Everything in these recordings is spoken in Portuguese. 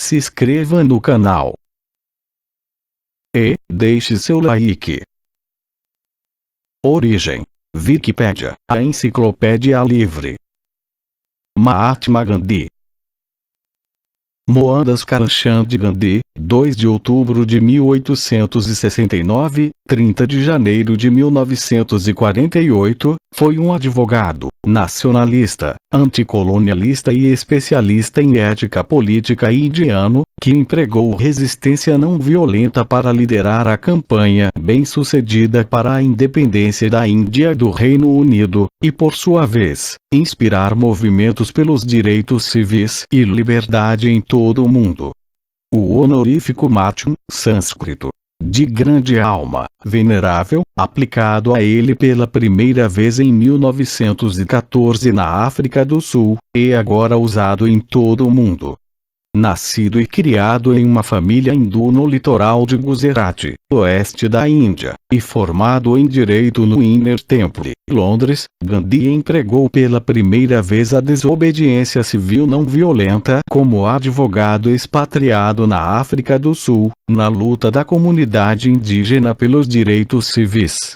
se inscreva no canal e deixe seu like. Origem: Wikipédia, a enciclopédia livre. Mahatma Gandhi. Mohandas Karamchand Gandhi, 2 de outubro de 1869, 30 de janeiro de 1948, foi um advogado, nacionalista, anticolonialista e especialista em ética política indiano, que empregou resistência não violenta para liderar a campanha bem-sucedida para a independência da Índia do Reino Unido, e por sua vez, inspirar movimentos pelos direitos civis e liberdade em todo o mundo. O honorífico Mahatma, sânscrito, de grande alma, venerável, aplicado a ele pela primeira vez em 1914 na África do Sul, e agora usado em todo o mundo. Nascido e criado em uma família hindu no litoral de Gujarat, oeste da Índia, e formado em Direito no Inner Temple, Londres, Gandhi empregou pela primeira vez a desobediência civil não violenta como advogado expatriado na África do Sul, na luta da comunidade indígena pelos direitos civis.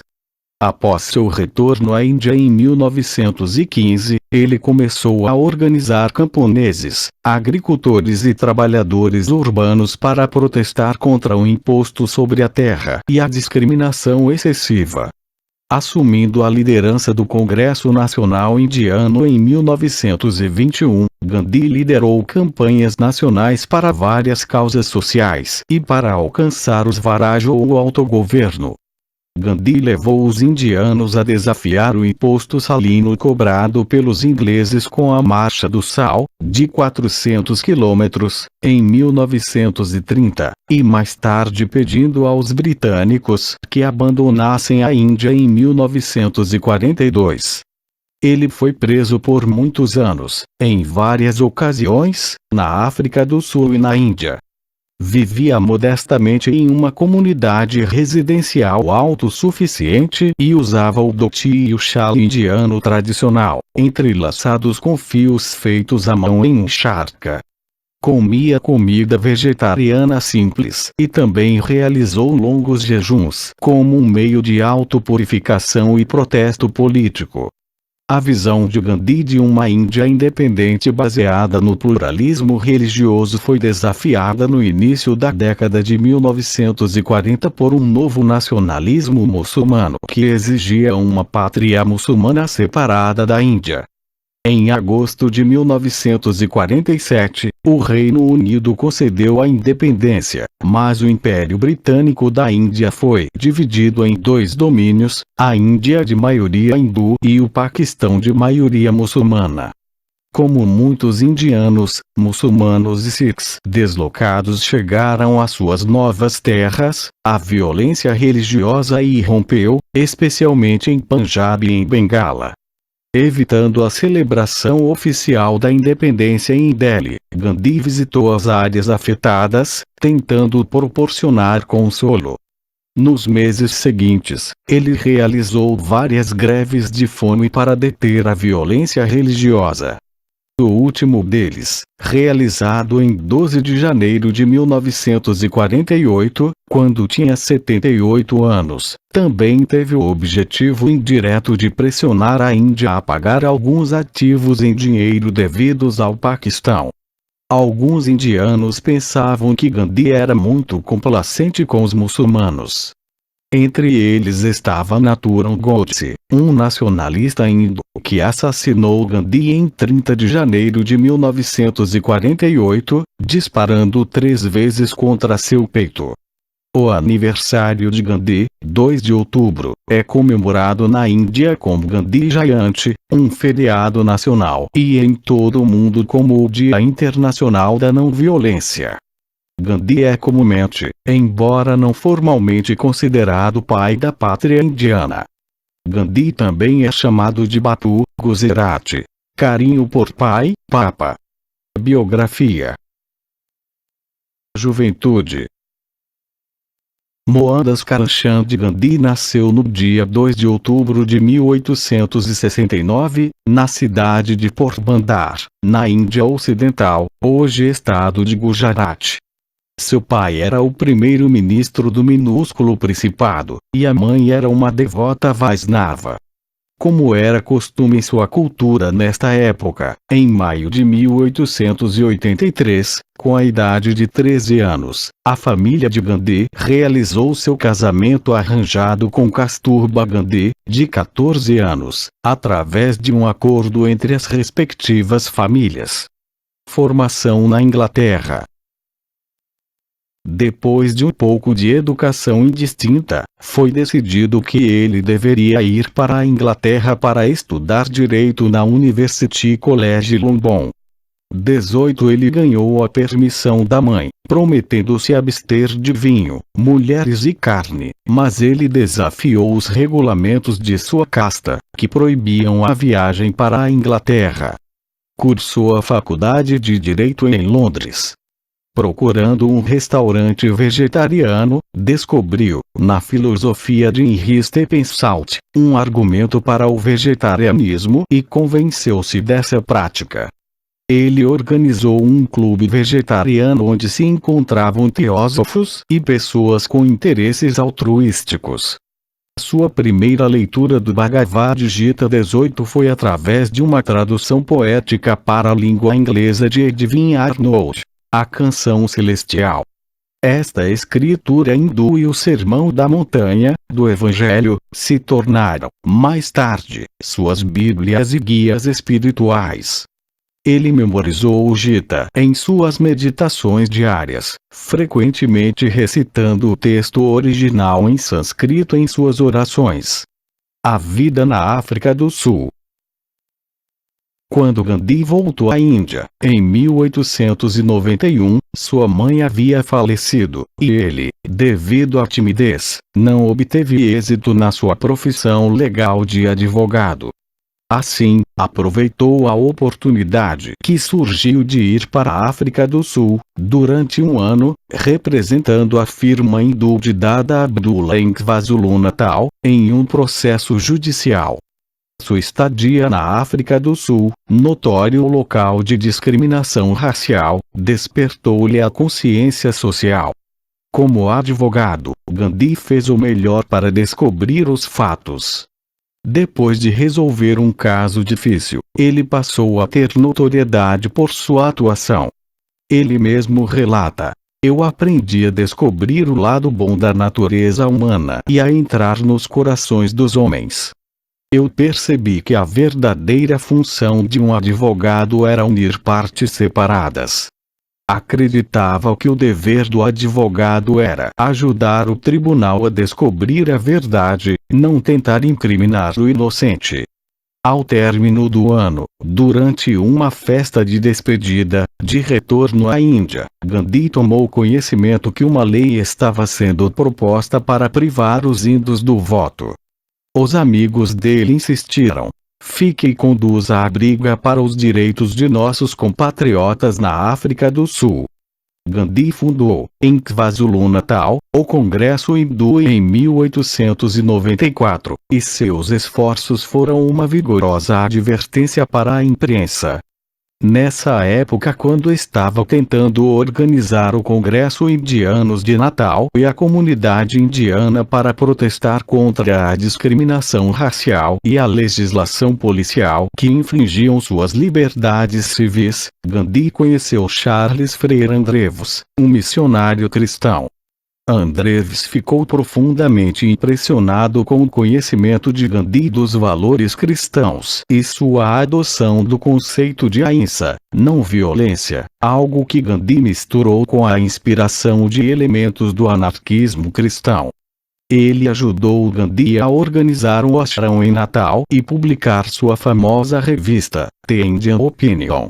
Após seu retorno à Índia em 1915, ele começou a organizar camponeses, agricultores e trabalhadores urbanos para protestar contra o imposto sobre a terra e a discriminação excessiva. Assumindo a liderança do Congresso Nacional Indiano em 1921, Gandhi liderou campanhas nacionais para várias causas sociais e para alcançar o Swaraj ou o autogoverno. Gandhi levou os indianos a desafiar o imposto salino cobrado pelos ingleses com a Marcha do Sal, de 400 quilômetros, em 1930, e mais tarde pedindo aos britânicos que abandonassem a Índia em 1942. Ele foi preso por muitos anos, em várias ocasiões, na África do Sul e na Índia. Vivia modestamente em uma comunidade residencial autossuficiente e usava o dhoti e o chal indiano tradicional, entrelaçados com fios feitos à mão em encharca. Comia comida vegetariana simples e também realizou longos jejuns como um meio de autopurificação e protesto político. A visão de Gandhi de uma Índia independente baseada no pluralismo religioso foi desafiada no início da década de 1940 por um novo nacionalismo muçulmano que exigia uma pátria muçulmana separada da Índia. Em agosto de 1947, o Reino Unido concedeu a independência, mas o Império Britânico da Índia foi dividido em dois domínios, a Índia de maioria hindu e o Paquistão de maioria muçulmana. Como muitos indianos, muçulmanos e sikhs deslocados chegaram às suas novas terras, a violência religiosa irrompeu, especialmente em Punjab e em Bengala. Evitando a celebração oficial da independência em Delhi, Gandhi visitou as áreas afetadas, tentando proporcionar consolo. Nos meses seguintes, ele realizou várias greves de fome para deter a violência religiosa. O último deles, realizado em 12 de janeiro de 1948, quando tinha 78 anos, também teve o objetivo indireto de pressionar a Índia a pagar alguns ativos em dinheiro devidos ao Paquistão. Alguns indianos pensavam que Gandhi era muito complacente com os muçulmanos. Entre eles estava Nathuram Godse, um nacionalista hindu que assassinou Gandhi em 30 de janeiro de 1948, disparando 3 vezes contra seu peito. O aniversário de Gandhi, 2 de outubro, é comemorado na Índia como Gandhi Jayanti, um feriado nacional, e em todo o mundo como o Dia Internacional da Não Violência. Gandhi é comumente, embora não formalmente considerado pai da pátria indiana. Gandhi também é chamado de Batu, Gujarati. Carinho por pai, papa. Biografia. Juventude. Mohandas Karamchand Gandhi nasceu no dia 2 de outubro de 1869, na cidade de Porbandar, na Índia Ocidental, hoje estado de Gujarat. Seu pai era o primeiro-ministro do minúsculo principado, e a mãe era uma devota Vaisnava. Como era costume em sua cultura nesta época, em maio de 1883, com a idade de 13 anos, a família de Gandhi realizou seu casamento arranjado com Kasturba Gandhi, de 14 anos, através de um acordo entre as respectivas famílias. Formação na Inglaterra. Depois de um pouco de educação indistinta, foi decidido que ele deveria ir para a Inglaterra para estudar direito na University College London. 18 Ele ganhou a permissão da mãe, prometendo-se abster de vinho, mulheres e carne, mas ele desafiou os regulamentos de sua casta, que proibiam a viagem para a Inglaterra. Cursou a faculdade de Direito em Londres. Procurando um restaurante vegetariano, descobriu, na filosofia de Henry Stephenson, um argumento para o vegetarianismo e convenceu-se dessa prática. Ele organizou um clube vegetariano onde se encontravam teósofos e pessoas com interesses altruísticos. Sua primeira leitura do Bhagavad Gita 18 foi através de uma tradução poética para a língua inglesa de Edwin Arnold, A Canção Celestial. Esta escritura hindu e o Sermão da Montanha, do Evangelho, se tornaram, mais tarde, suas bíblias e guias espirituais. Ele memorizou o Gita em suas meditações diárias, frequentemente recitando o texto original em sânscrito em suas orações. A vida na África do Sul. Quando Gandhi voltou à Índia, em 1891, sua mãe havia falecido, e ele, devido à timidez, não obteve êxito na sua profissão legal de advogado. Assim, aproveitou a oportunidade que surgiu de ir para a África do Sul, durante um ano, representando a firma hindu de Dada Abdullah em KwaZulu-Natal, em um processo judicial. Sua estadia na África do Sul, notório local de discriminação racial, despertou-lhe a consciência social. Como advogado, Gandhi fez o melhor para descobrir os fatos. Depois de resolver um caso difícil, ele passou a ter notoriedade por sua atuação. Ele mesmo relata: "Eu aprendi a descobrir o lado bom da natureza humana e a entrar nos corações dos homens. Eu percebi que a verdadeira função de um advogado era unir partes separadas. Acreditava que o dever do advogado era ajudar o tribunal a descobrir a verdade, não tentar incriminar o inocente." Ao término do ano, durante uma festa de despedida, de retorno à Índia, Gandhi tomou conhecimento que uma lei estava sendo proposta para privar os índios do voto. Os amigos dele insistiram: "Fique e conduza a briga para os direitos de nossos compatriotas na África do Sul." Gandhi fundou, em KwaZulu-Natal, o Congresso Hindu em 1894, e seus esforços foram uma vigorosa advertência para a imprensa. Nessa época, quando estava tentando organizar o Congresso Indianos de Natal e a comunidade indiana para protestar contra a discriminação racial e a legislação policial que infringiam suas liberdades civis, Gandhi conheceu Charles Freire Andrews, um missionário cristão. Andrews ficou profundamente impressionado com o conhecimento de Gandhi dos valores cristãos e sua adoção do conceito de ahimsa, não violência, algo que Gandhi misturou com a inspiração de elementos do anarquismo cristão. Ele ajudou Gandhi a organizar um ashram em Natal e publicar sua famosa revista, The Indian Opinion.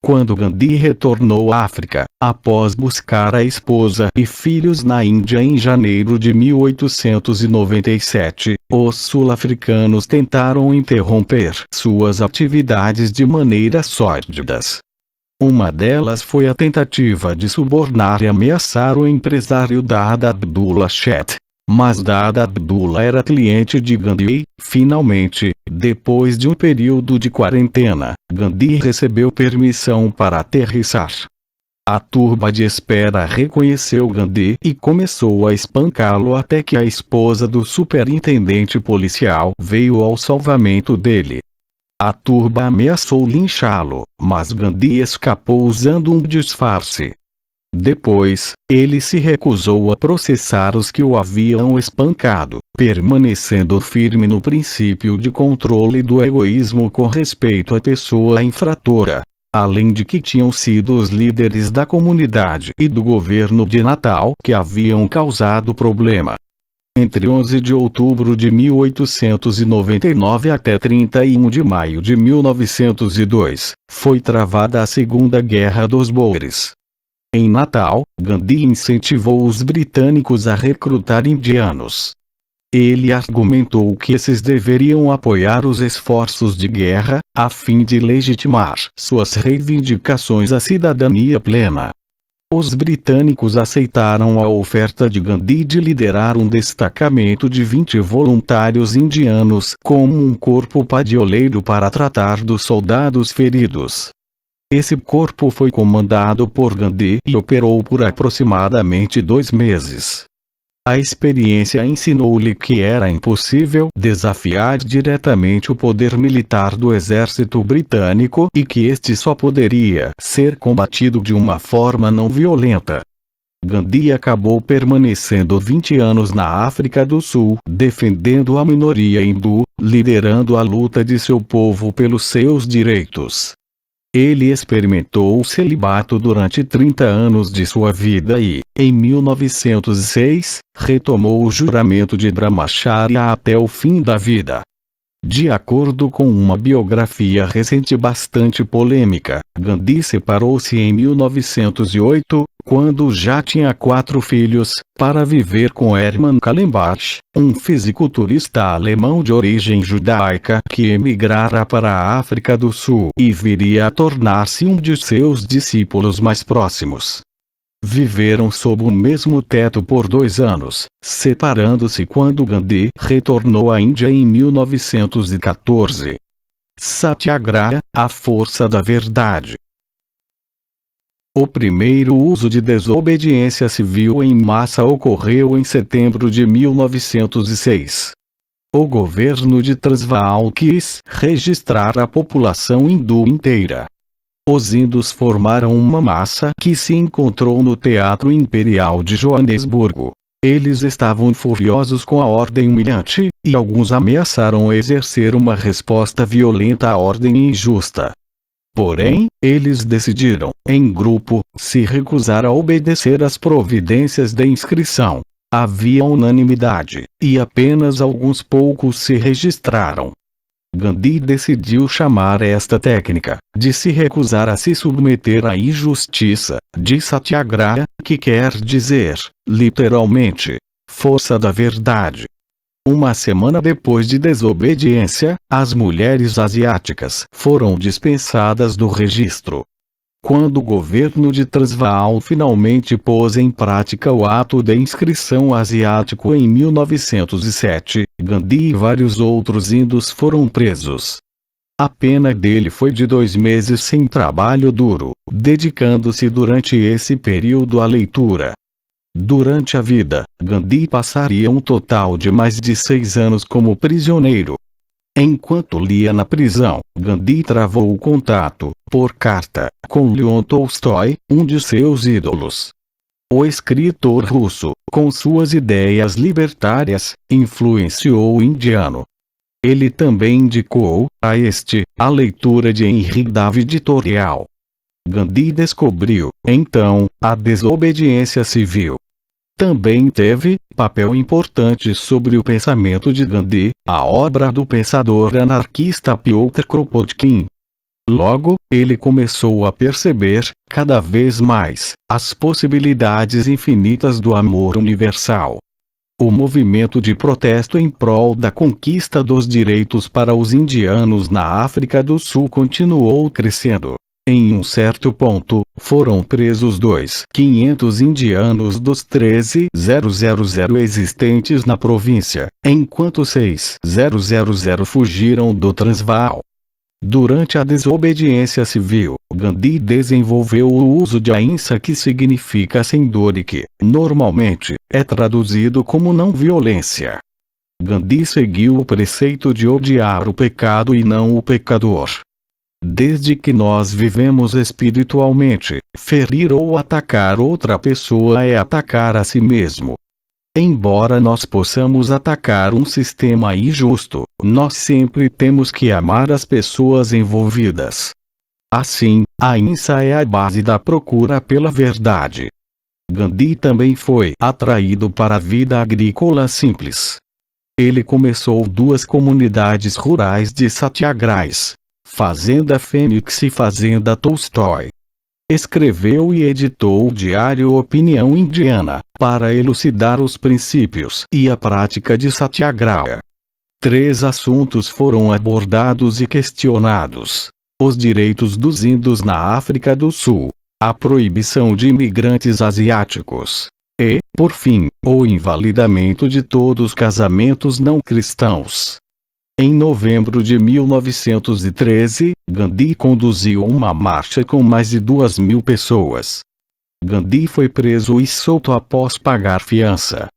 Quando Gandhi retornou à África, após buscar a esposa e filhos na Índia em janeiro de 1897, os sul-africanos tentaram interromper suas atividades de maneira sórdidas. Uma delas foi a tentativa de subornar e ameaçar o empresário Dada Abdullah Sheth. Mas Dada Abdullah era cliente de Gandhi. Finalmente, depois de um período de quarentena, Gandhi recebeu permissão para aterrissar. A turba de espera reconheceu Gandhi e começou a espancá-lo até que a esposa do superintendente policial veio ao salvamento dele. A turba ameaçou linchá-lo, mas Gandhi escapou usando um disfarce. Depois, ele se recusou a processar os que o haviam espancado, permanecendo firme no princípio de controle do egoísmo com respeito à pessoa infratora. Além de que tinham sido os líderes da comunidade e do governo de Natal que haviam causado problema. Entre 11 de outubro de 1899 até 31 de maio de 1902, foi travada a Segunda Guerra dos Boeres. Em Natal, Gandhi incentivou os britânicos a recrutar indianos. Ele argumentou que esses deveriam apoiar os esforços de guerra, a fim de legitimar suas reivindicações à cidadania plena. Os britânicos aceitaram a oferta de Gandhi de liderar um destacamento de 20 voluntários indianos como um corpo padioleiro para tratar dos soldados feridos. Esse corpo foi comandado por Gandhi e operou por aproximadamente 2 meses. A experiência ensinou-lhe que era impossível desafiar diretamente o poder militar do exército britânico e que este só poderia ser combatido de uma forma não violenta. Gandhi acabou permanecendo 20 anos na África do Sul, defendendo a minoria hindu, liderando a luta de seu povo pelos seus direitos. Ele experimentou o celibato durante 30 anos de sua vida e, em 1906, retomou o juramento de Brahmacharya até o fim da vida. De acordo com uma biografia recente bastante polêmica, Gandhi separou-se em 1908, quando já tinha 4 filhos, para viver com Hermann Kallenbach, um fisiculturista alemão de origem judaica que emigrara para a África do Sul e viria a tornar-se um de seus discípulos mais próximos. Viveram sob o mesmo teto por 2 anos, separando-se quando Gandhi retornou à Índia em 1914. Satyagraha, a força da verdade. O primeiro uso de desobediência civil em massa ocorreu em setembro de 1906. O governo de Transvaal quis registrar a população hindu inteira. Os hindus formaram uma massa que se encontrou no Teatro Imperial de Joanesburgo. Eles estavam furiosos com a ordem humilhante, e alguns ameaçaram exercer uma resposta violenta à ordem injusta. Porém, eles decidiram, em grupo, se recusar a obedecer às providências de inscrição. Havia unanimidade, e apenas alguns poucos se registraram. Gandhi decidiu chamar esta técnica, de se recusar a se submeter à injustiça, de Satyagraha, que quer dizer, literalmente, força da verdade. Uma semana depois de desobediência, as mulheres asiáticas foram dispensadas do registro. Quando o governo de Transvaal finalmente pôs em prática o ato de inscrição asiático em 1907, Gandhi e vários outros hindus foram presos. A pena dele foi de 2 meses sem trabalho duro, dedicando-se durante esse período à leitura. Durante a vida, Gandhi passaria um total de mais de 6 anos como prisioneiro. Enquanto lia na prisão, Gandhi travou o contato, por carta, com Leon Tolstói, um de seus ídolos. O escritor russo, com suas ideias libertárias, influenciou o indiano. Ele também indicou, a este, a leitura de Henri David Thoreau. Gandhi descobriu, então, a desobediência civil. Também teve papel importante sobre o pensamento de Gandhi, a obra do pensador anarquista Pyotr Kropotkin. Logo, ele começou a perceber, cada vez mais, as possibilidades infinitas do amor universal. O movimento de protesto em prol da conquista dos direitos para os indianos na África do Sul continuou crescendo. Em um certo ponto, foram presos 2.500 indianos dos 13.000 existentes na província, enquanto 6.000 fugiram do Transvaal. Durante a desobediência civil, Gandhi desenvolveu o uso de ahimsa, que significa sem dor e que, normalmente, é traduzido como não violência. Gandhi seguiu o preceito de odiar o pecado e não o pecador. Desde que nós vivemos espiritualmente, ferir ou atacar outra pessoa é atacar a si mesmo. Embora nós possamos atacar um sistema injusto, nós sempre temos que amar as pessoas envolvidas. Assim, a ahimsa é a base da procura pela verdade. Gandhi também foi atraído para a vida agrícola simples. Ele começou 2 comunidades rurais de satyagrahas, Fazenda Fênix e Fazenda Tolstói. Escreveu e editou o diário Opinião Indiana, para elucidar os princípios e a prática de Satyagraha. 3 assuntos foram abordados e questionados: os direitos dos índios na África do Sul, a proibição de imigrantes asiáticos, e, por fim, o invalidamento de todos os casamentos não cristãos. Em novembro de 1913, Gandhi conduziu uma marcha com mais de 2.000 pessoas. Gandhi foi preso e solto após pagar fiança.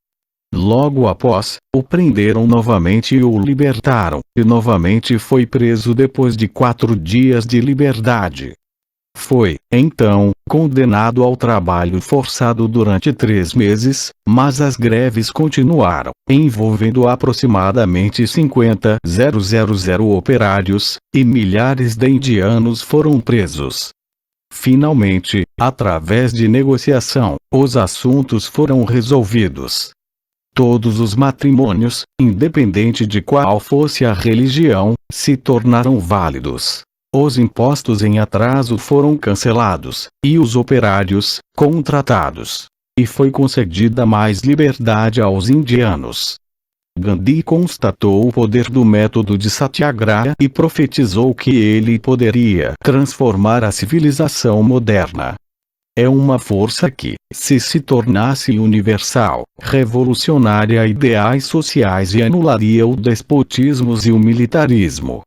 Logo após, o prenderam novamente e o libertaram, e novamente foi preso depois de 4 dias de liberdade. Foi, então, condenado ao trabalho forçado durante 3 meses, mas as greves continuaram, envolvendo aproximadamente 50.000 operários, e milhares de indianos foram presos. Finalmente, através de negociação, os assuntos foram resolvidos. Todos os matrimônios, independente de qual fosse a religião, se tornaram válidos. Os impostos em atraso foram cancelados, e os operários, contratados. E foi concedida mais liberdade aos indianos. Gandhi constatou o poder do método de Satyagraha e profetizou que ele poderia transformar a civilização moderna. É uma força que, se tornasse universal, revolucionaria ideais sociais e anularia o despotismo e o militarismo.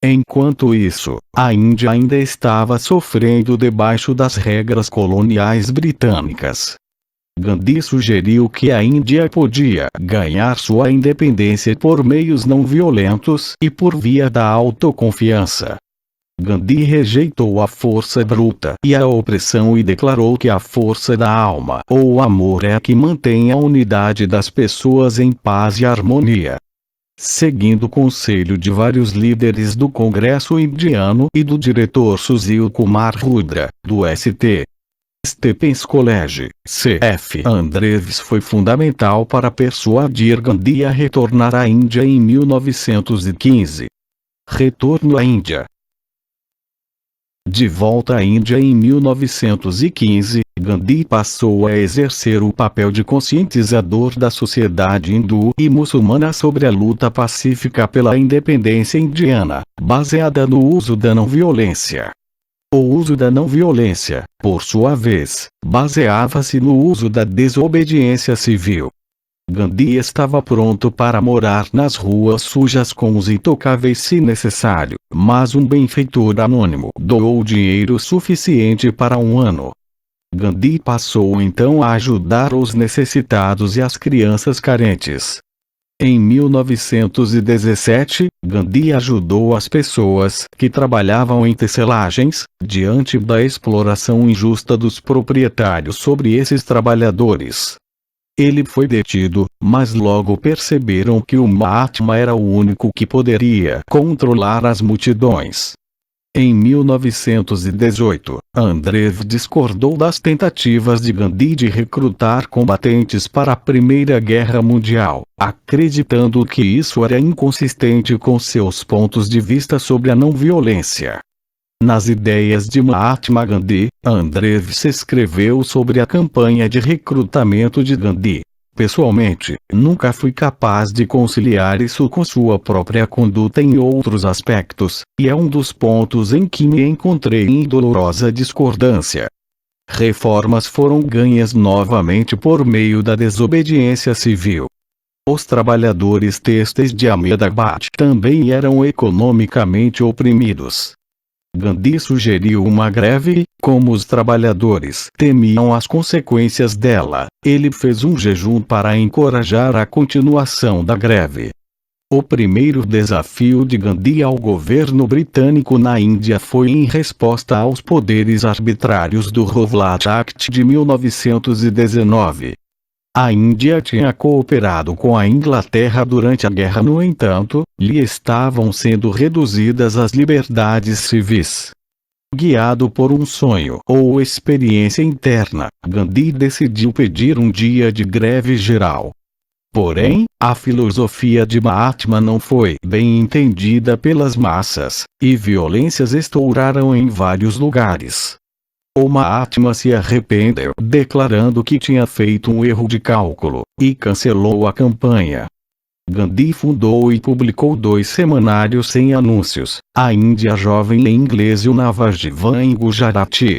Enquanto isso, a Índia ainda estava sofrendo debaixo das regras coloniais britânicas. Gandhi sugeriu que a Índia podia ganhar sua independência por meios não violentos e por via da autoconfiança. Gandhi rejeitou a força bruta e a opressão e declarou que a força da alma ou amor é a que mantém a unidade das pessoas em paz e harmonia. Seguindo o conselho de vários líderes do Congresso Indiano e do diretor Sushil Kumar Rudra, do St. Stephen's College, C.F. Andrews foi fundamental para persuadir Gandhi a retornar à Índia em 1915. Retorno à Índia. De volta à Índia em 1915, Gandhi passou a exercer o papel de conscientizador da sociedade hindu e muçulmana sobre a luta pacífica pela independência indiana, baseada no uso da não-violência. O uso da não-violência, por sua vez, baseava-se no uso da desobediência civil. Gandhi estava pronto para morar nas ruas sujas com os intocáveis se necessário, mas um benfeitor anônimo doou dinheiro suficiente para 1 ano. Gandhi passou então a ajudar os necessitados e as crianças carentes. Em 1917, Gandhi ajudou as pessoas que trabalhavam em tecelagens, diante da exploração injusta dos proprietários sobre esses trabalhadores. Ele foi detido, mas logo perceberam que o Mahatma era o único que poderia controlar as multidões. Em 1918, Andrev discordou das tentativas de Gandhi de recrutar combatentes para a Primeira Guerra Mundial, acreditando que isso era inconsistente com seus pontos de vista sobre a não-violência. Nas ideias de Mahatma Gandhi, Andrev escreveu sobre a campanha de recrutamento de Gandhi. Pessoalmente, nunca fui capaz de conciliar isso com sua própria conduta em outros aspectos, e é um dos pontos em que me encontrei em dolorosa discordância. Reformas foram ganhas novamente por meio da desobediência civil. Os trabalhadores têxteis de Ahmedabad também eram economicamente oprimidos. Gandhi sugeriu uma greve. Como os trabalhadores temiam as consequências dela, ele fez um jejum para encorajar a continuação da greve. O primeiro desafio de Gandhi ao governo britânico na Índia foi em resposta aos poderes arbitrários do Rowlatt Act de 1919. A Índia tinha cooperado com a Inglaterra durante a guerra, no entanto, lhe estavam sendo reduzidas as liberdades civis. Guiado por um sonho ou experiência interna, Gandhi decidiu pedir um dia de greve geral. Porém, a filosofia de Mahatma não foi bem entendida pelas massas, e violências estouraram em vários lugares. O Mahatma se arrependeu, declarando que tinha feito um erro de cálculo, e cancelou a campanha. Gandhi fundou e publicou 2 semanários sem anúncios, a Índia Jovem em inglês e o Navajivan em Gujarati.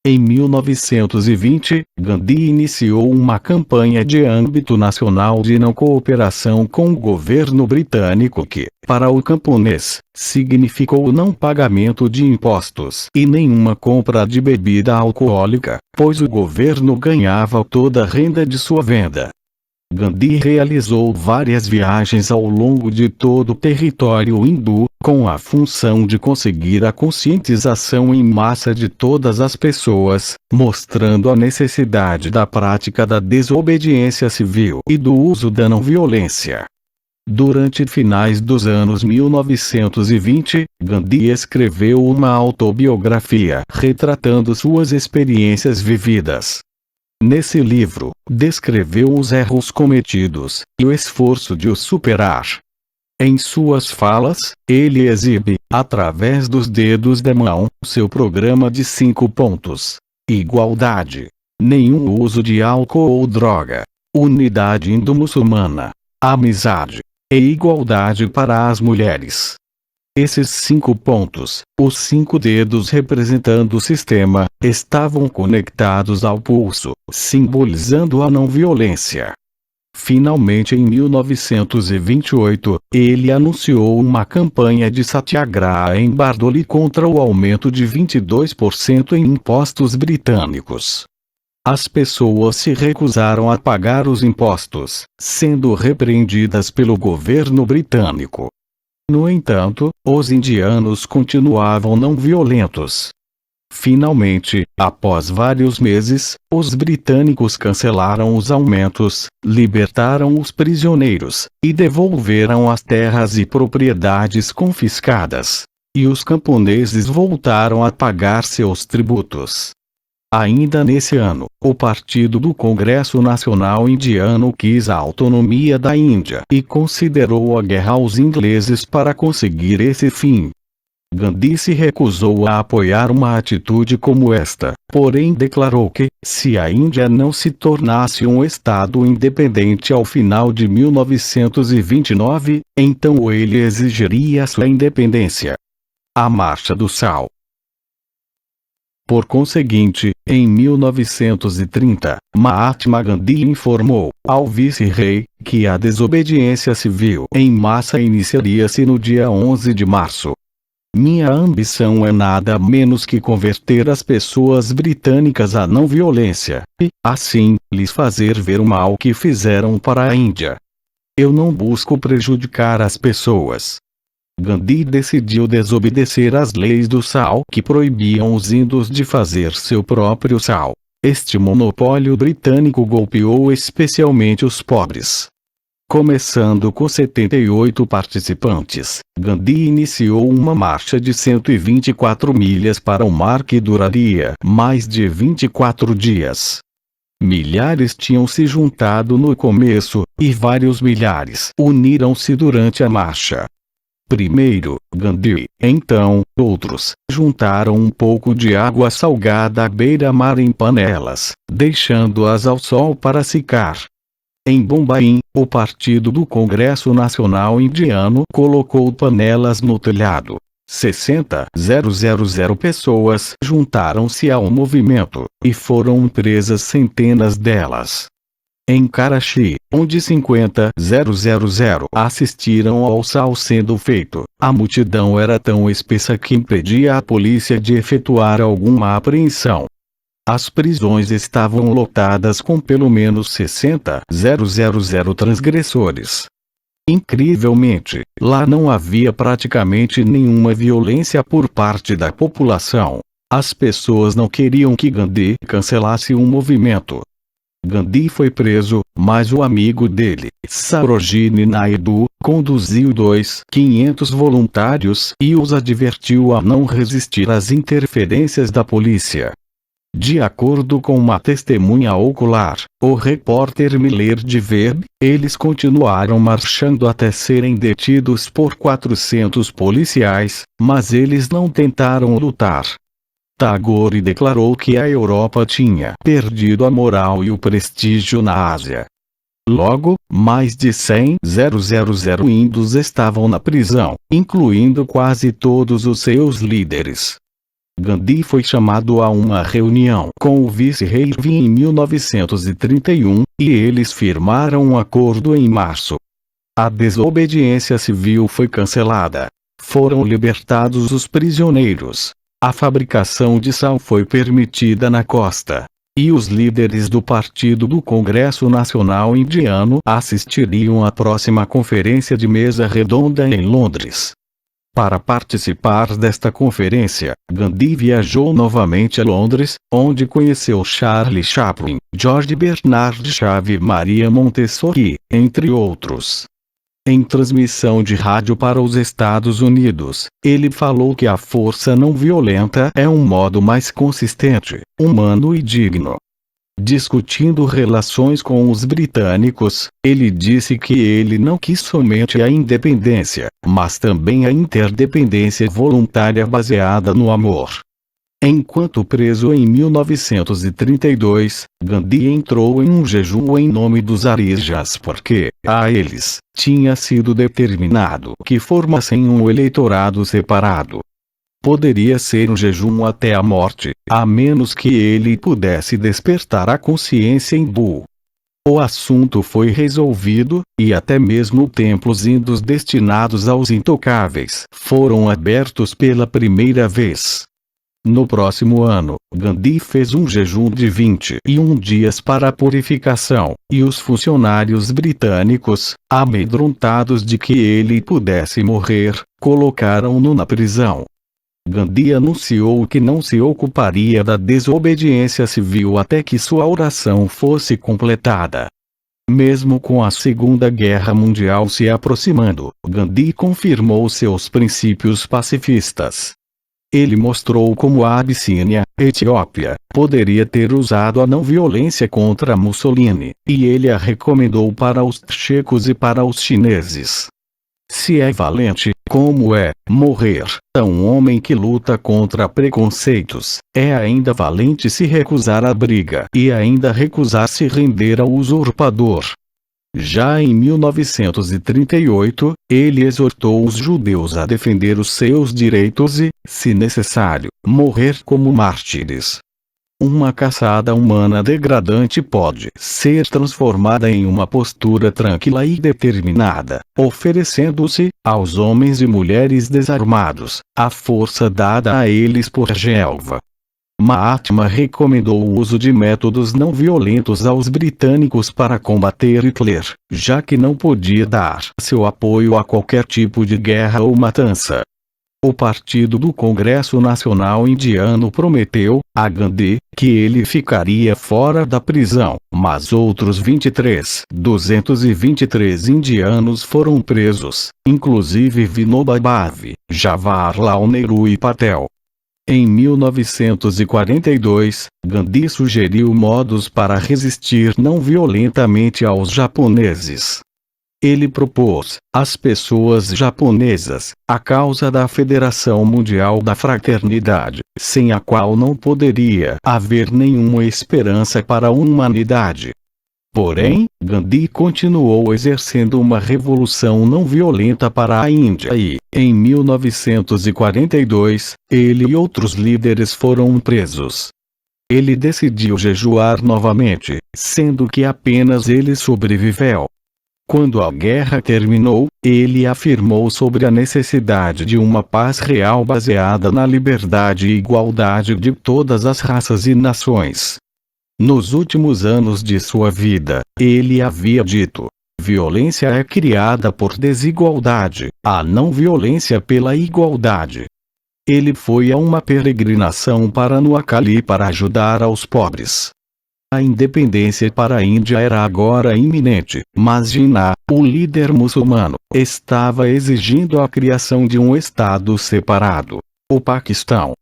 Em 1920, Gandhi iniciou uma campanha de âmbito nacional de não cooperação com o governo britânico que, para o camponês, significou o não pagamento de impostos e nenhuma compra de bebida alcoólica, pois o governo ganhava toda a renda de sua venda. Gandhi realizou várias viagens ao longo de todo o território hindu, com a função de conseguir a conscientização em massa de todas as pessoas, mostrando a necessidade da prática da desobediência civil e do uso da não-violência. Durante finais dos anos 1920, Gandhi escreveu uma autobiografia retratando suas experiências vividas. Nesse livro, descreveu os erros cometidos, e o esforço de os superar. Em suas falas, ele exibe, através dos dedos da mão, seu programa de 5 pontos: igualdade, nenhum uso de álcool ou droga, unidade indo-muçulmana, amizade, e igualdade para as mulheres. Esses 5 pontos, os 5 dedos representando o sistema, estavam conectados ao pulso, simbolizando a não-violência. Finalmente, em 1928, ele anunciou uma campanha de satyagraha em Bardoli contra o aumento de 22% em impostos britânicos. As pessoas se recusaram a pagar os impostos, sendo repreendidas pelo governo britânico. No entanto, os indianos continuavam não violentos. Finalmente, após vários meses, os britânicos cancelaram os aumentos, libertaram os prisioneiros, e devolveram as terras e propriedades confiscadas. E os camponeses voltaram a pagar seus tributos. Ainda nesse ano, o Partido do Congresso Nacional Indiano quis a autonomia da Índia e considerou a guerra aos ingleses para conseguir esse fim. Gandhi se recusou a apoiar uma atitude como esta, porém declarou que, se a Índia não se tornasse um estado independente ao final de 1929, então ele exigiria sua independência. A Marcha do Sal. Por conseguinte, em 1930, Mahatma Gandhi informou ao vice-rei que a desobediência civil em massa iniciaria-se no dia 11 de março. Minha ambição é nada menos que converter as pessoas britânicas à não-violência, e, assim, lhes fazer ver o mal que fizeram para a Índia. Eu não busco prejudicar as pessoas. Gandhi decidiu desobedecer às leis do sal que proibiam os índios de fazer seu próprio sal. Este monopólio britânico golpeou especialmente os pobres. Começando com 78 participantes, Gandhi iniciou uma marcha de 124 milhas para o mar que duraria mais de 24 dias. Milhares tinham se juntado no começo, e vários milhares uniram-se durante a marcha. Primeiro, Gandhi, então, outros, juntaram um pouco de água salgada à beira-mar em panelas, deixando-as ao sol para secar. Em Bombaim, o Partido do Congresso Nacional Indiano colocou panelas no telhado. 60.000 pessoas juntaram-se ao movimento, e foram presas centenas delas. Em Karachi, onde 50.000 assistiram ao sal sendo feito, a multidão era tão espessa que impedia a polícia de efetuar alguma apreensão. As prisões estavam lotadas com pelo menos 60.000 transgressores. Incrivelmente, lá não havia praticamente nenhuma violência por parte da população. As pessoas não queriam que Gandhi cancelasse o movimento. Gandhi foi preso, mas o amigo dele, Sarojini Naidu, conduziu 2.500 voluntários e os advertiu a não resistir às interferências da polícia. De acordo com uma testemunha ocular, o repórter Miller de Verb, eles continuaram marchando até serem detidos por 400 policiais, mas eles não tentaram lutar. Tagore declarou que a Europa tinha perdido a moral e o prestígio na Ásia. Logo, mais de 100.000 índios estavam na prisão, incluindo quase todos os seus líderes. Gandhi foi chamado a uma reunião com o vice-rei em 1931, e eles firmaram um acordo em março. A desobediência civil foi cancelada. Foram libertados os prisioneiros. A fabricação de sal foi permitida na costa. E os líderes do Partido do Congresso Nacional Indiano assistiriam à próxima conferência de mesa redonda em Londres. Para participar desta conferência, Gandhi viajou novamente a Londres, onde conheceu Charlie Chaplin, George Bernard Shaw e Maria Montessori, entre outros. Em transmissão de rádio para os Estados Unidos, ele falou que a força não violenta é um modo mais consistente, humano e digno. Discutindo relações com os britânicos, ele disse que ele não quis somente a independência, mas também a interdependência voluntária baseada no amor. Enquanto preso em 1932, Gandhi entrou em um jejum em nome dos Arijas porque, a eles, tinha sido determinado que formassem um eleitorado separado. Poderia ser um jejum até a morte, a menos que ele pudesse despertar a consciência hindu. O assunto foi resolvido, e até mesmo templos hindus destinados aos intocáveis foram abertos pela primeira vez. No próximo ano, Gandhi fez um jejum de 21 dias para a purificação, e os funcionários britânicos, amedrontados de que ele pudesse morrer, colocaram-no na prisão. Gandhi anunciou que não se ocuparia da desobediência civil até que sua oração fosse completada. Mesmo com a Segunda Guerra Mundial se aproximando, Gandhi confirmou seus princípios pacifistas. Ele mostrou como a Abissínia, Etiópia, poderia ter usado a não-violência contra Mussolini, e ele a recomendou para os tchecos e para os chineses. Se é valente, como é morrer, um homem que luta contra preconceitos, é ainda valente se recusar a briga e ainda recusar se render ao usurpador. Já em 1938, ele exortou os judeus a defender os seus direitos e, se necessário, morrer como mártires. Uma caçada humana degradante pode ser transformada em uma postura tranquila e determinada, oferecendo-se, aos homens e mulheres desarmados, a força dada a eles por Jeová. Mahatma recomendou o uso de métodos não violentos aos britânicos para combater Hitler, já que não podia dar seu apoio a qualquer tipo de guerra ou matança. O Partido do Congresso Nacional Indiano prometeu, a Gandhi, que ele ficaria fora da prisão, mas outros 223 indianos foram presos, inclusive Vinoba Bhave, Jawaharlal Nehru e Patel. Em 1942, Gandhi sugeriu modos para resistir não violentamente aos japoneses. Ele propôs, às pessoas japonesas, a causa da Federação Mundial da Fraternidade, sem a qual não poderia haver nenhuma esperança para a humanidade. Porém, Gandhi continuou exercendo uma revolução não violenta para a Índia e, em 1942, ele e outros líderes foram presos. Ele decidiu jejuar novamente, sendo que apenas ele sobreviveu. Quando a guerra terminou, ele afirmou sobre a necessidade de uma paz real baseada na liberdade e igualdade de todas as raças e nações. Nos últimos anos de sua vida, ele havia dito: violência é criada por desigualdade, a não violência pela igualdade. Ele foi a uma peregrinação para Noakhali para ajudar aos pobres. A independência para a Índia era agora iminente, mas Jinnah, o líder muçulmano, estava exigindo a criação de um estado separado, o Paquistão.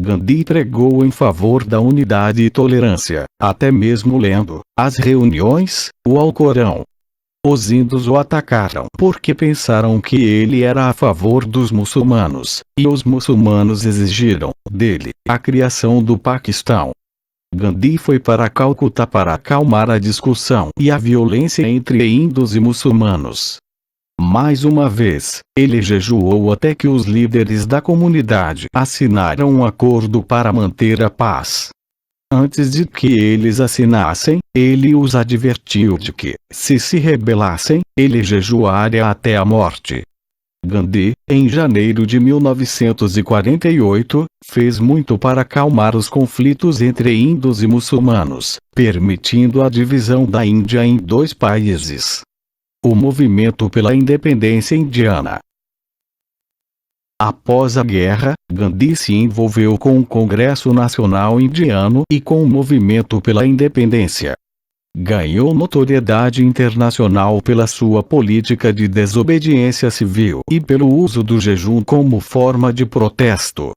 Gandhi pregou em favor da unidade e tolerância, até mesmo lendo, às reuniões, o Alcorão. Os hindus o atacaram porque pensaram que ele era a favor dos muçulmanos, e os muçulmanos exigiram dele a criação do Paquistão. Gandhi foi para Calcutá para acalmar a discussão e a violência entre hindus e muçulmanos. Mais uma vez, ele jejuou até que os líderes da comunidade assinaram um acordo para manter a paz. Antes de que eles assinassem, ele os advertiu de que, se rebelassem, ele jejuaria até a morte. Gandhi, em janeiro de 1948, fez muito para acalmar os conflitos entre hindus e muçulmanos, permitindo a divisão da Índia em dois países. O movimento pela independência indiana. Após a guerra, Gandhi se envolveu com o Congresso Nacional Indiano e com o movimento pela independência. Ganhou notoriedade internacional pela sua política de desobediência civil e pelo uso do jejum como forma de protesto.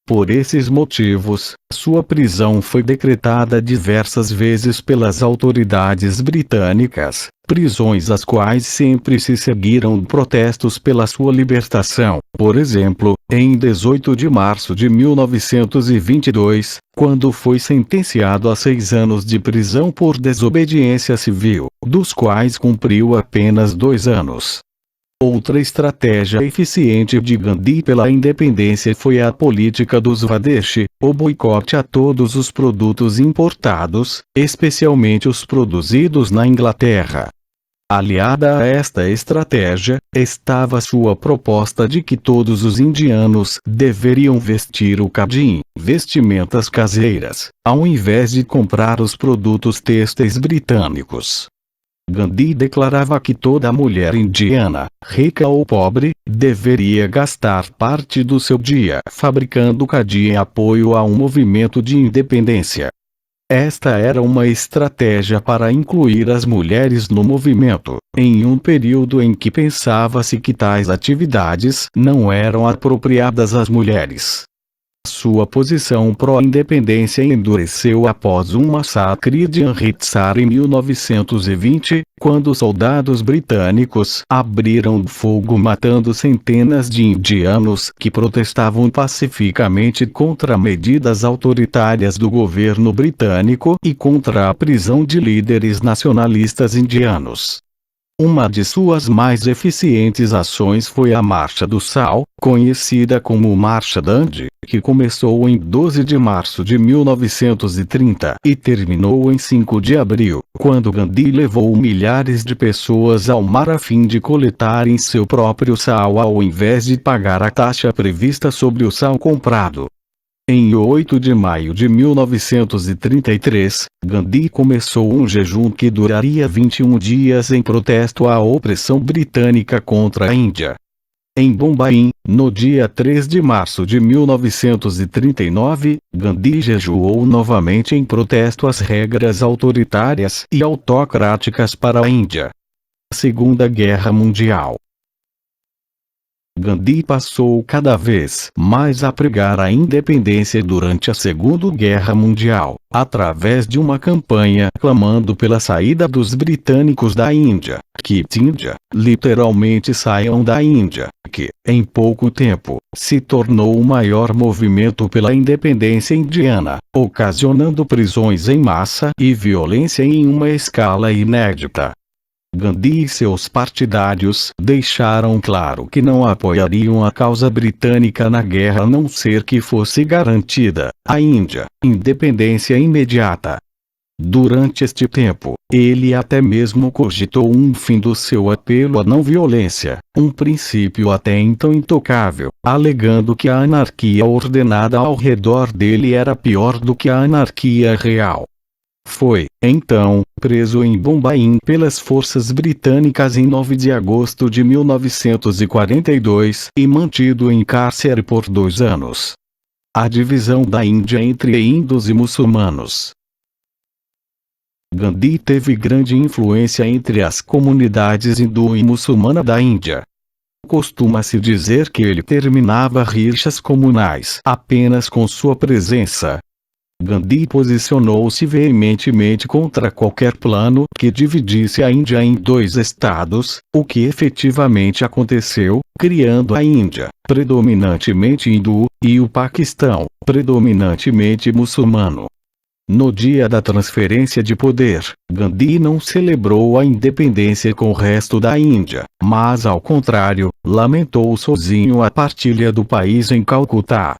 Por esses motivos, sua prisão foi decretada diversas vezes pelas autoridades britânicas, prisões às quais sempre se seguiram protestos pela sua libertação. Por exemplo, em 18 de março de 1922, quando foi sentenciado a 6 anos de prisão por desobediência civil, dos quais cumpriu apenas 2 anos. Outra estratégia eficiente de Gandhi pela independência foi a política do Swadeshi, o boicote a todos os produtos importados, especialmente os produzidos na Inglaterra. Aliada a esta estratégia, estava sua proposta de que todos os indianos deveriam vestir o khadim, vestimentas caseiras, ao invés de comprar os produtos têxteis britânicos. Gandhi declarava que toda mulher indiana, rica ou pobre, deveria gastar parte do seu dia fabricando khadim em apoio a um movimento de independência. Esta era uma estratégia para incluir as mulheres no movimento, em um período em que pensava-se que tais atividades não eram apropriadas às mulheres. Sua posição pró-independência endureceu após um massacre de Amritsar em 1920, quando soldados britânicos abriram fogo matando centenas de indianos que protestavam pacificamente contra medidas autoritárias do governo britânico e contra a prisão de líderes nacionalistas indianos. Uma de suas mais eficientes ações foi a Marcha do Sal, conhecida como Marcha Dandi, que começou em 12 de março de 1930 e terminou em 5 de abril, quando Gandhi levou milhares de pessoas ao mar a fim de coletarem seu próprio sal ao invés de pagar a taxa prevista sobre o sal comprado. Em 8 de maio de 1933, Gandhi começou um jejum que duraria 21 dias em protesto à opressão britânica contra a Índia. Em Bombaim, no dia 3 de março de 1939, Gandhi jejuou novamente em protesto às regras autoritárias e autocráticas para a Índia. Segunda Guerra Mundial. Gandhi passou cada vez mais a pregar a independência durante a Segunda Guerra Mundial, através de uma campanha clamando pela saída dos britânicos da Índia, Quit India, literalmente saiam da Índia, que, em pouco tempo, se tornou o maior movimento pela independência indiana, ocasionando prisões em massa e violência em uma escala inédita. Gandhi e seus partidários deixaram claro que não apoiariam a causa britânica na guerra a não ser que fosse garantida, à Índia, independência imediata. Durante este tempo, ele até mesmo cogitou um fim do seu apelo à não violência, um princípio até então intocável, alegando que a anarquia ordenada ao redor dele era pior do que a anarquia real. Foi, então, preso em Bombaim pelas forças britânicas em 9 de agosto de 1942 e mantido em cárcere por 2 anos. A divisão da Índia entre hindus e muçulmanos. Gandhi teve grande influência entre as comunidades hindu e muçulmana da Índia. Costuma-se dizer que ele terminava rixas comunais apenas com sua presença. Gandhi posicionou-se veementemente contra qualquer plano que dividisse a Índia em 2 estados, o que efetivamente aconteceu, criando a Índia, predominantemente hindu, e o Paquistão, predominantemente muçulmano. No dia da transferência de poder, Gandhi não celebrou a independência com o resto da Índia, mas ao contrário, lamentou sozinho a partilha do país em Calcutá.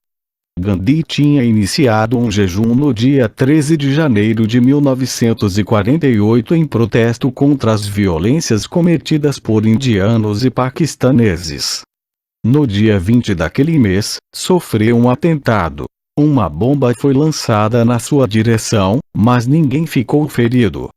Gandhi tinha iniciado um jejum no dia 13 de janeiro de 1948 em protesto contra as violências cometidas por indianos e paquistaneses. No dia 20 daquele mês, sofreu um atentado. Uma bomba foi lançada na sua direção, mas ninguém ficou ferido.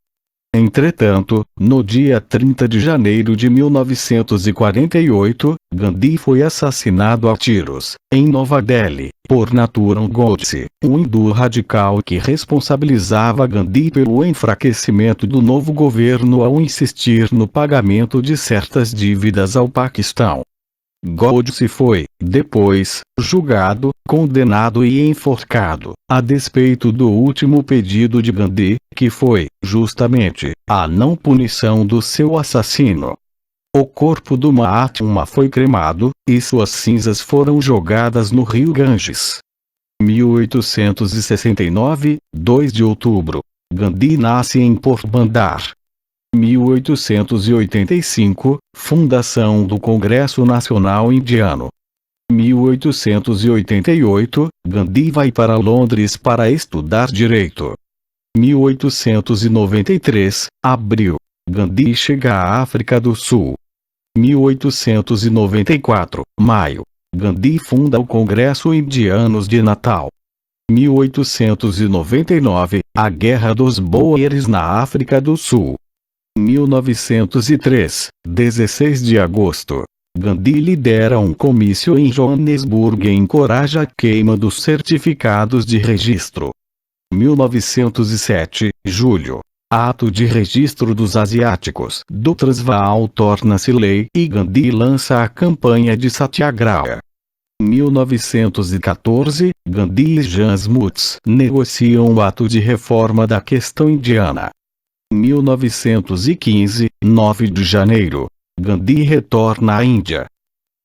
Entretanto, no dia 30 de janeiro de 1948, Gandhi foi assassinado a tiros, em Nova Delhi, por Nathuram Godse, um hindu radical que responsabilizava Gandhi pelo enfraquecimento do novo governo ao insistir no pagamento de certas dívidas ao Paquistão. Godse foi, depois, julgado, condenado e enforcado, a despeito do último pedido de Gandhi, que foi, justamente, a não punição do seu assassino. O corpo do Mahatma foi cremado, e suas cinzas foram jogadas no rio Ganges. 1869, 2 de outubro. Gandhi nasce em Porbandar. 1885, fundação do Congresso Nacional Indiano. 1888, Gandhi vai para Londres para estudar direito. 1893, abril, Gandhi chega à África do Sul. 1894, maio, Gandhi funda o Congresso Indianos de Natal. 1899, a Guerra dos Boeres na África do Sul. 1903, 16 de agosto, Gandhi lidera um comício em Joanesburgo e encoraja a queima dos certificados de registro. 1907, julho, ato de registro dos asiáticos do Transvaal torna-se lei e Gandhi lança a campanha de Satyagraha. 1914, Gandhi e Jan Smuts negociam o ato de reforma da questão indiana. 1915, 9 de janeiro, Gandhi retorna à Índia.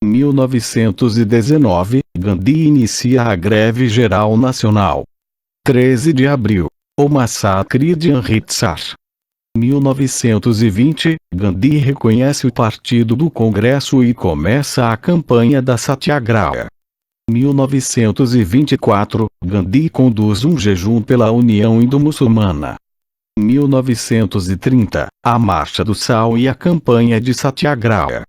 1919, Gandhi inicia a greve geral nacional. 13 de abril, o massacre de Amritsar. 1920, Gandhi reconhece o Partido do Congresso e começa a campanha da Satyagraha. 1924, Gandhi conduz um jejum pela União Indo-Muçulmana. 1930, a Marcha do Sal e a campanha de Satyagraha.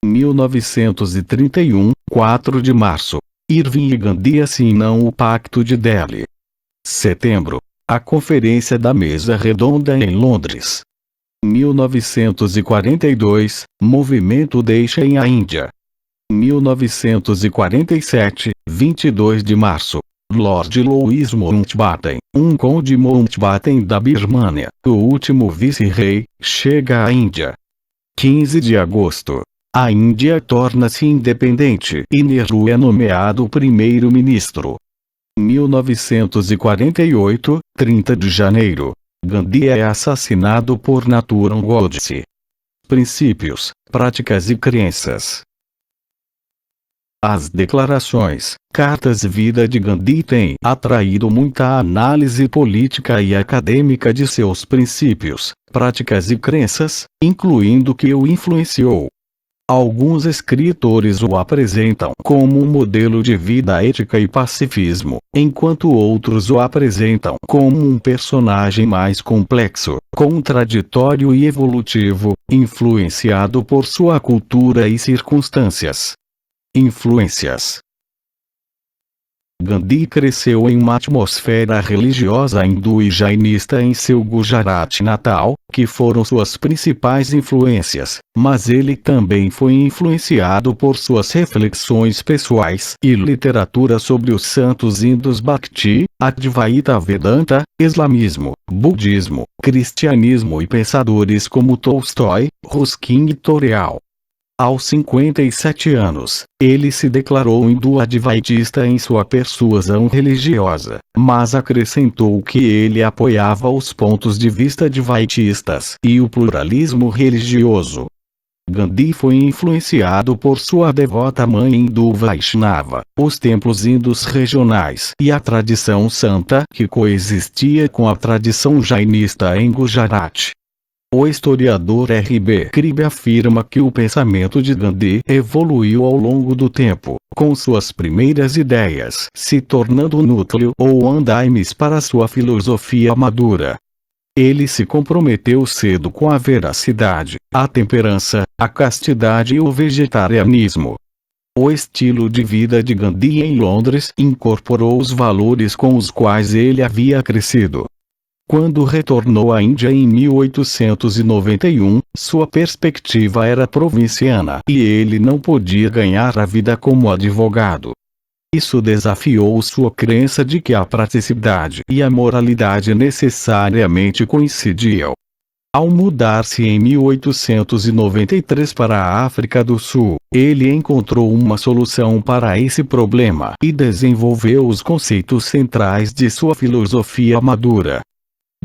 1931, 4 de março, Irving e Gandhi assinam o Pacto de Delhi. Setembro, a Conferência da Mesa Redonda em Londres. 1942, movimento deixa em a Índia. 1947, 22 de março, Lord Louis Mountbatten, um conde Mountbatten da Birmânia, o último vice-rei, chega à Índia. 15 de agosto, A Índia torna-se independente e Nehru é nomeado primeiro-ministro. 1948, 30 de janeiro. Gandhi é assassinado por Nathuram Godse. Princípios, práticas e crenças. As declarações, cartas e vida de Gandhi têm atraído muita análise política e acadêmica de seus princípios, práticas e crenças, incluindo que o influenciou. Alguns escritores o apresentam como um modelo de vida ética e pacifismo, enquanto outros o apresentam como um personagem mais complexo, contraditório e evolutivo, influenciado por sua cultura e circunstâncias. Influências. Gandhi cresceu em uma atmosfera religiosa hindu e jainista em seu Gujarat natal, que foram suas principais influências, mas ele também foi influenciado por suas reflexões pessoais e literatura sobre os santos hindus Bhakti, Advaita Vedanta, islamismo, budismo, cristianismo e pensadores como Tolstói, Ruskin e Toreal. Aos 57 anos, ele se declarou hindu-advaitista em sua persuasão religiosa, mas acrescentou que ele apoiava os pontos de vista advaitistas e o pluralismo religioso. Gandhi foi influenciado por sua devota mãe hindu Vaishnava, os templos hindus regionais e a tradição santa que coexistia com a tradição jainista em Gujarat. O historiador R.B. Kribe afirma que o pensamento de Gandhi evoluiu ao longo do tempo, com suas primeiras ideias se tornando o núcleo ou andaimes para sua filosofia madura. Ele se comprometeu cedo com a veracidade, a temperança, a castidade e o vegetarianismo. O estilo de vida de Gandhi em Londres incorporou os valores com os quais ele havia crescido. Quando retornou à Índia em 1891, sua perspectiva era provinciana e ele não podia ganhar a vida como advogado. Isso desafiou sua crença de que a praticidade e a moralidade necessariamente coincidiam. Ao mudar-se em 1893 para a África do Sul, ele encontrou uma solução para esse problema e desenvolveu os conceitos centrais de sua filosofia madura.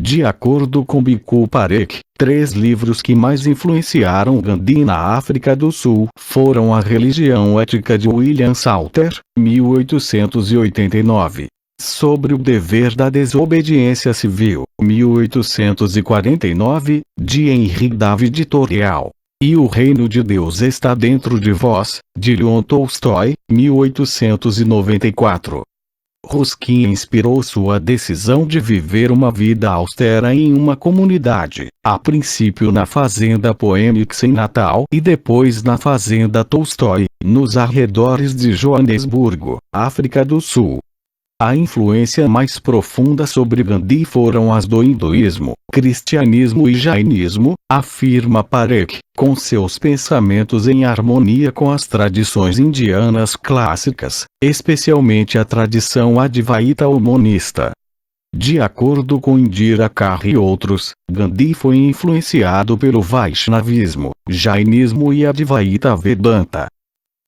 De acordo com Bhikkhu Parekh, 3 livros que mais influenciaram Gandhi na África do Sul foram A Religião Ética de William Salter, 1889, Sobre o Dever da Desobediência Civil, 1849, de Henri David Thoreau, e O Reino de Deus está dentro de vós, de Leon Tolstói, 1894. Ruskin inspirou sua decisão de viver uma vida austera em uma comunidade, a princípio na fazenda Phoenix em Natal e depois na fazenda Tolstói, nos arredores de Joanesburgo, África do Sul. A influência mais profunda sobre Gandhi foram as do hinduísmo, cristianismo e jainismo, afirma Parekh, com seus pensamentos em harmonia com as tradições indianas clássicas, especialmente a tradição advaita ou monista. De acordo com Indira Kar e outros, Gandhi foi influenciado pelo Vaishnavismo, jainismo e Advaita Vedanta.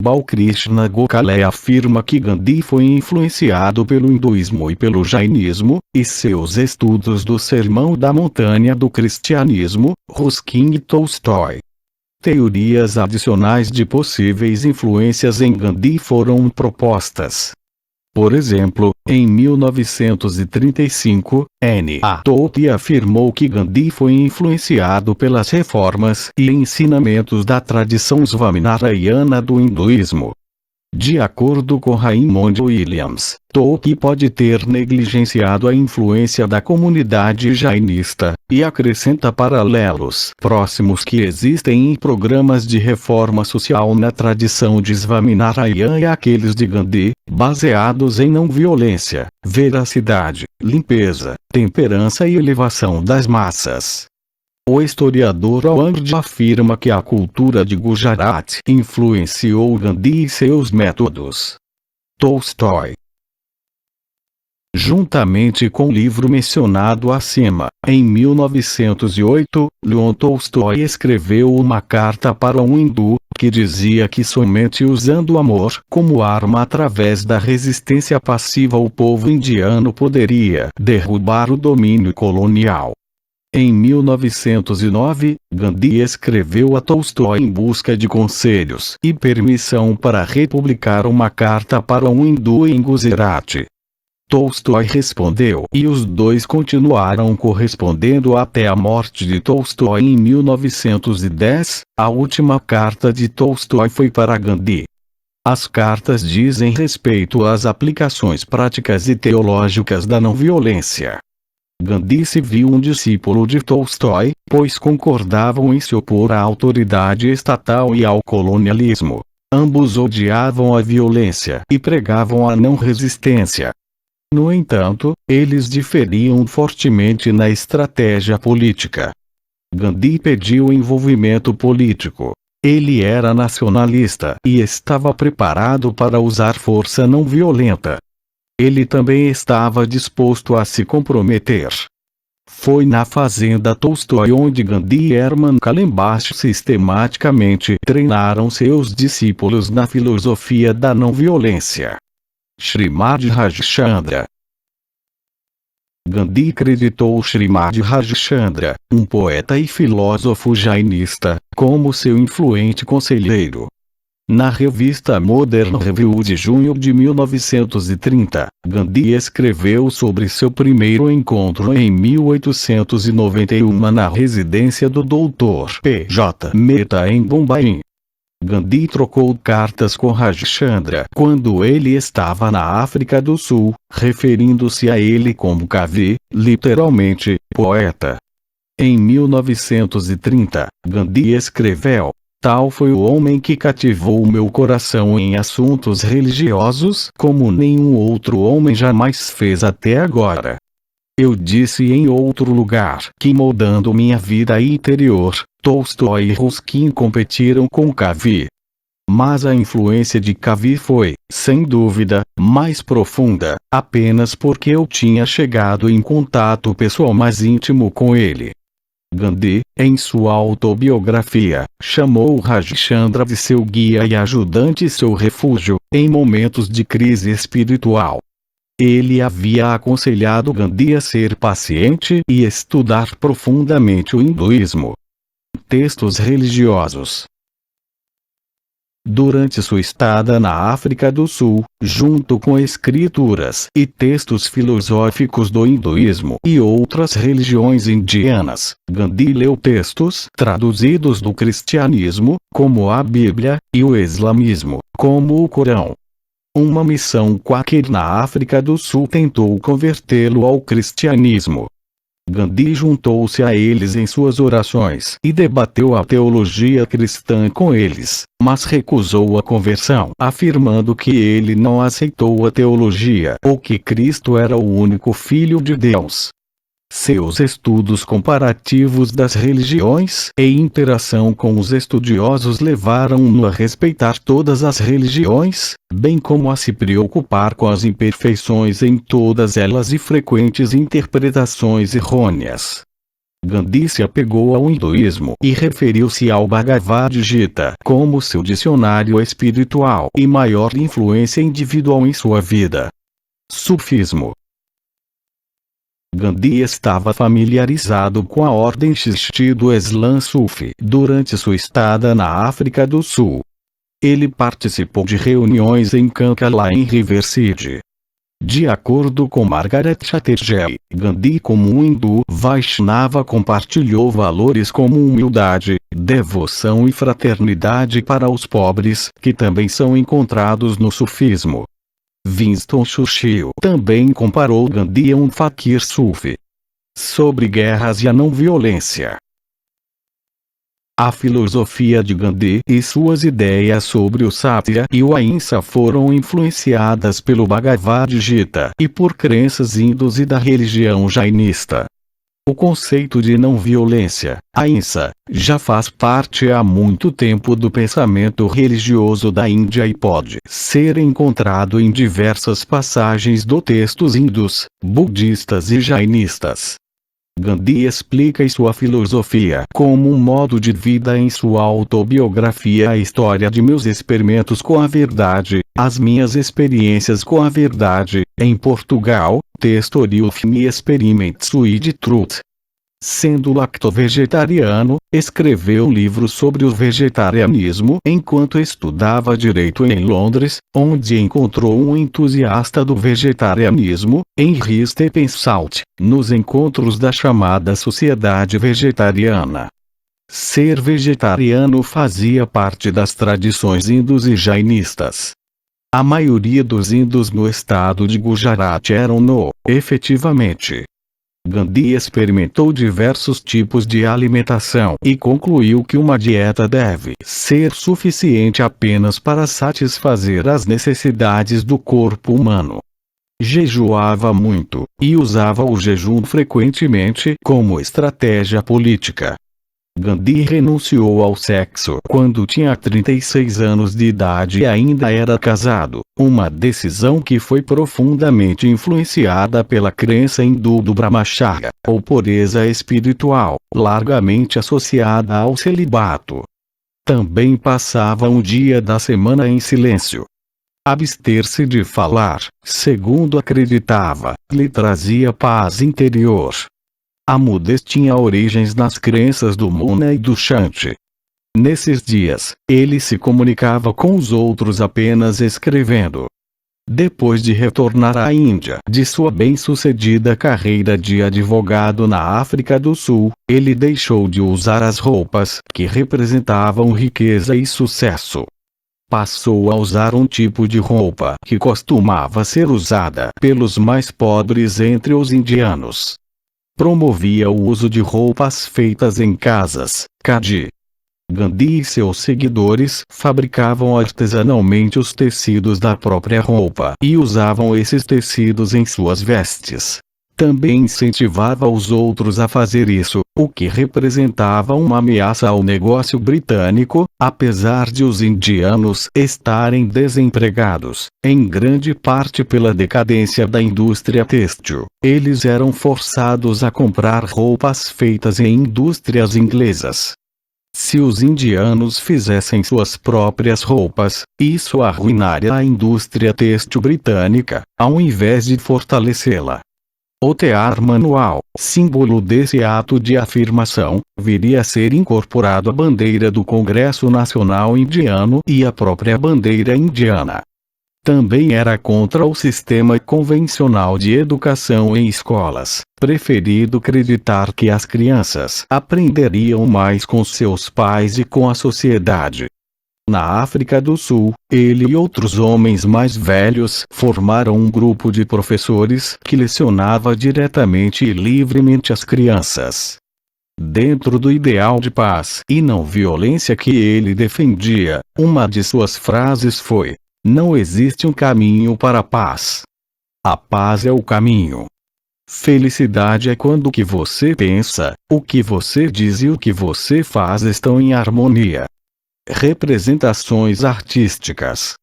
Balkrishna Gokhale afirma que Gandhi foi influenciado pelo hinduísmo e pelo jainismo, e seus estudos do Sermão da Montanha do cristianismo, Ruskin e Tolstói. Teorias adicionais de possíveis influências em Gandhi foram propostas. Por exemplo, em 1935, N.A. Topi afirmou que Gandhi foi influenciado pelas reformas e ensinamentos da tradição Swaminarayana do hinduísmo. De acordo com Raymond Williams, Topi pode ter negligenciado a influência da comunidade jainista, e acrescenta paralelos próximos que existem em programas de reforma social na tradição de Swaminarayana e aqueles de Gandhi, baseados em não violência, veracidade, limpeza, temperança e elevação das massas. O historiador Award afirma que a cultura de Gujarat influenciou Gandhi e seus métodos. Tolstói. Juntamente com o livro mencionado acima, em 1908, Leon Tolstói escreveu uma carta para um hindu, que dizia que somente usando o amor como arma através da resistência passiva o povo indiano poderia derrubar o domínio colonial. Em 1909, Gandhi escreveu a Tolstói em busca de conselhos e permissão para republicar uma carta para um hindu em Gujarati. Tolstói respondeu e os dois continuaram correspondendo até a morte de Tolstói em 1910. A última carta de Tolstói foi para Gandhi. As cartas dizem respeito às aplicações práticas e teológicas da não-violência. Gandhi se viu um discípulo de Tolstói, pois concordavam em se opor à autoridade estatal e ao colonialismo. Ambos odiavam a violência e pregavam a não-resistência. No entanto, eles diferiam fortemente na estratégia política. Gandhi pediu envolvimento político. Ele era nacionalista e estava preparado para usar força não violenta. Ele também estava disposto a se comprometer. Foi na fazenda Tolstói onde Gandhi e Hermann Kallenbach sistematicamente treinaram seus discípulos na filosofia da não-violência. Srimad Rajchandra. Gandhi creditou Srimad Rajchandra, um poeta e filósofo jainista, como seu influente conselheiro. Na revista Modern Review de junho de 1930, Gandhi escreveu sobre seu primeiro encontro em 1891 na residência do Dr. P. J. Mehta em Bombay. Gandhi trocou cartas com Rajchandra quando ele estava na África do Sul, referindo-se a ele como Kavi, literalmente, poeta. Em 1930, Gandhi escreveu: "Tal foi o homem que cativou o meu coração em assuntos religiosos como nenhum outro homem jamais fez até agora. Eu disse em outro lugar que moldando minha vida interior, Tolstói e Ruskin competiram com Kavi. Mas a influência de Kavi foi, sem dúvida, mais profunda, apenas porque eu tinha chegado em contato pessoal mais íntimo com ele." Gandhi, em sua autobiografia, chamou Rajchandra de seu guia e ajudante e seu refúgio, em momentos de crise espiritual. Ele havia aconselhado Gandhi a ser paciente e estudar profundamente o hinduísmo. Textos religiosos. Durante sua estada na África do Sul, junto com escrituras e textos filosóficos do hinduísmo e outras religiões indianas, Gandhi leu textos traduzidos do cristianismo, como a Bíblia, e o islamismo, como o Corão. Uma missão quaker na África do Sul tentou convertê-lo ao cristianismo. Gandhi juntou-se a eles em suas orações e debateu a teologia cristã com eles, mas recusou a conversão, afirmando que ele não aceitou a teologia ou que Cristo era o único Filho de Deus. Seus estudos comparativos das religiões e interação com os estudiosos levaram-no a respeitar todas as religiões, bem como a se preocupar com as imperfeições em todas elas e frequentes interpretações errôneas. Gandhi se apegou ao hinduísmo e referiu-se ao Bhagavad Gita como seu dicionário espiritual e maior influência individual em sua vida. Sufismo. Gandhi estava familiarizado com a ordem Chishti do Islã Sufi durante sua estada na África do Sul. Ele participou de reuniões em Kankala em Riverside. De acordo com Margaret Chatterjee, Gandhi como um hindu Vaishnava compartilhou valores como humildade, devoção e fraternidade para os pobres, que também são encontrados no sufismo. Winston Churchill também comparou Gandhi a um fakir sufi. Sobre guerras e a não-violência. A filosofia de Gandhi e suas ideias sobre o Satya e o Ahimsa foram influenciadas pelo Bhagavad Gita e por crenças hindus e da religião jainista. O conceito de não-violência, Ahimsa, já faz parte há muito tempo do pensamento religioso da Índia e pode ser encontrado em diversas passagens dos textos hindus, budistas e jainistas. Gandhi explica sua filosofia como um modo de vida em sua autobiografia. A história de meus experimentos com a verdade, as minhas experiências com a verdade, em Portugal, Story of My Experiments with Truth. Sendo lacto-vegetariano, escreveu um livro sobre o vegetarianismo enquanto estudava direito em Londres, onde encontrou um entusiasta do vegetarianismo, Henry Stephenson, nos encontros da chamada Sociedade Vegetariana. Ser vegetariano fazia parte das tradições hindus e jainistas. A maioria dos hindus no estado de Gujarat eram efetivamente. Gandhi experimentou diversos tipos de alimentação e concluiu que uma dieta deve ser suficiente apenas para satisfazer as necessidades do corpo humano. Jejuava muito, e usava o jejum frequentemente como estratégia política. Gandhi renunciou ao sexo quando tinha 36 anos de idade e ainda era casado, uma decisão que foi profundamente influenciada pela crença hindu do Brahmacharya, ou pureza espiritual, largamente associada ao celibato. Também passava um dia da semana em silêncio. Abster-se de falar, segundo acreditava, lhe trazia paz interior. A mudez tinha origens nas crenças do Muna e do Shanti. Nesses dias, ele se comunicava com os outros apenas escrevendo. Depois de retornar à Índia de sua bem-sucedida carreira de advogado na África do Sul, ele deixou de usar as roupas que representavam riqueza e sucesso. Passou a usar um tipo de roupa que costumava ser usada pelos mais pobres entre os indianos. Promovia o uso de roupas feitas em casas, Khadi. Gandhi e seus seguidores fabricavam artesanalmente os tecidos da própria roupa e usavam esses tecidos em suas vestes. Também incentivava os outros a fazer isso, o que representava uma ameaça ao negócio britânico, apesar de os indianos estarem desempregados, em grande parte pela decadência da indústria têxtil. Eles eram forçados a comprar roupas feitas em indústrias inglesas. Se os indianos fizessem suas próprias roupas, isso arruinaria a indústria têxtil britânica, ao invés de fortalecê-la. O tear manual, símbolo desse ato de afirmação, viria a ser incorporado à bandeira do Congresso Nacional Indiano e à própria bandeira indiana. Também era contra o sistema convencional de educação em escolas, preferindo acreditar que as crianças aprenderiam mais com seus pais e com a sociedade. Na África do Sul, ele e outros homens mais velhos formaram um grupo de professores que lecionava diretamente e livremente às crianças. Dentro do ideal de paz e não violência que ele defendia, uma de suas frases foi: "Não existe um caminho para a paz. A paz é o caminho." Felicidade é quando o que você pensa, o que você diz e o que você faz estão em harmonia. Representações artísticas.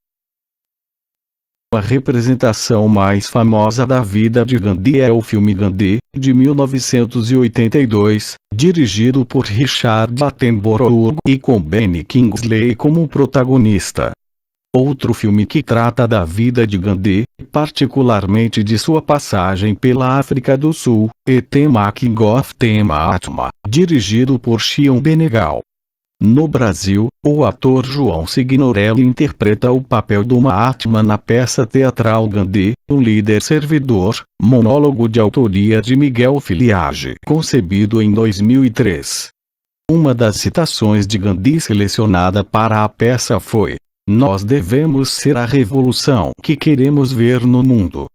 A representação mais famosa da vida de Gandhi é o filme Gandhi, de 1982, dirigido por Richard Attenborough e com Ben Kingsley como protagonista. Outro filme que trata da vida de Gandhi, particularmente de sua passagem pela África do Sul, é The Making of the Mahatma, dirigido por Sean Benegal. No Brasil, o ator João Signorelli interpreta o papel do Mahatma na peça teatral Gandhi, um líder servidor, monólogo de autoria de Miguel Filiage, concebido em 2003. Uma das citações de Gandhi selecionada para a peça foi: "Nós devemos ser a revolução que queremos ver no mundo."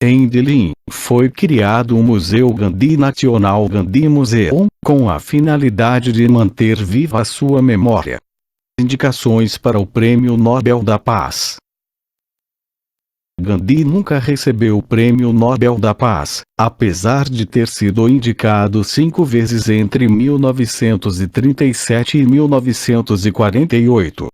Em Delhi, foi criado o Museu Gandhi National Gandhi Museum, com a finalidade de manter viva a sua memória. Indicações para o Prêmio Nobel da Paz. Gandhi nunca recebeu o Prêmio Nobel da Paz, apesar de ter sido indicado 5 vezes entre 1937 e 1948.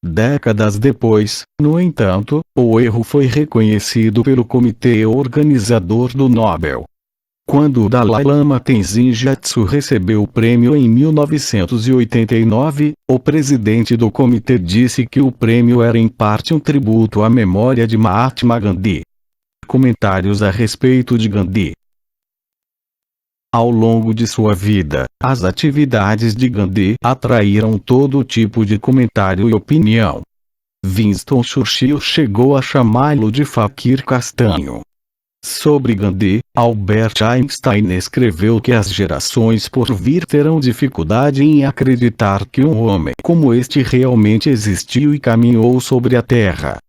Décadas depois, no entanto, o erro foi reconhecido pelo comitê organizador do Nobel. Quando o Dalai Lama Tenzin Gyatso recebeu o prêmio em 1989, o presidente do comitê disse que o prêmio era em parte um tributo à memória de Mahatma Gandhi. Comentários a respeito de Gandhi. Ao longo de sua vida, as atividades de Gandhi atraíram todo tipo de comentário e opinião. Winston Churchill chegou a chamá-lo de faquir castanho. Sobre Gandhi, Albert Einstein escreveu que as gerações por vir terão dificuldade em acreditar que um homem como este realmente existiu e caminhou sobre a Terra.